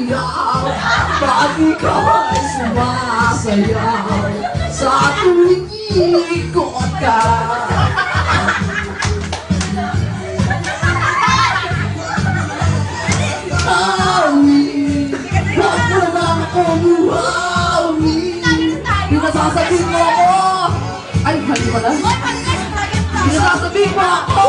sumasayaw? Bakit ka ba'y sumasayaw? Sa tuwing ikot ka. Awi, wag mo naman ako buhawi. Pinasasabihin mo ako. Ay, hali pala. Pinasasabihin mo ako.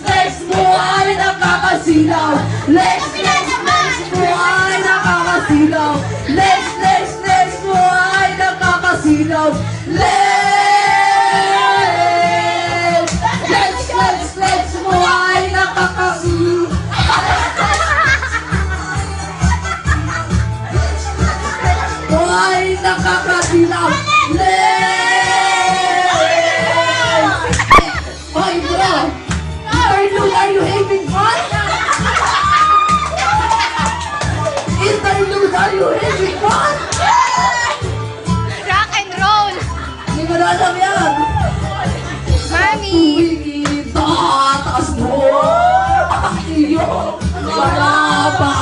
Lex mo ay nakakasilaw. Lex mo ay nakakasilaw. Lex mo ay nakakasilaw. Ay nakakasilaw. Oy bro, are you having fun? Are you having fun? Rock and roll! Hindi mo na alam yan. Mami! Tuwing itataas mo iyo maraba.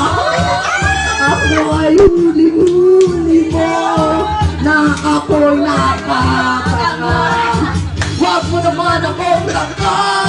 Ako ay huli-huli mo na ako'y nakakanga. Huwag mo naman akong langka.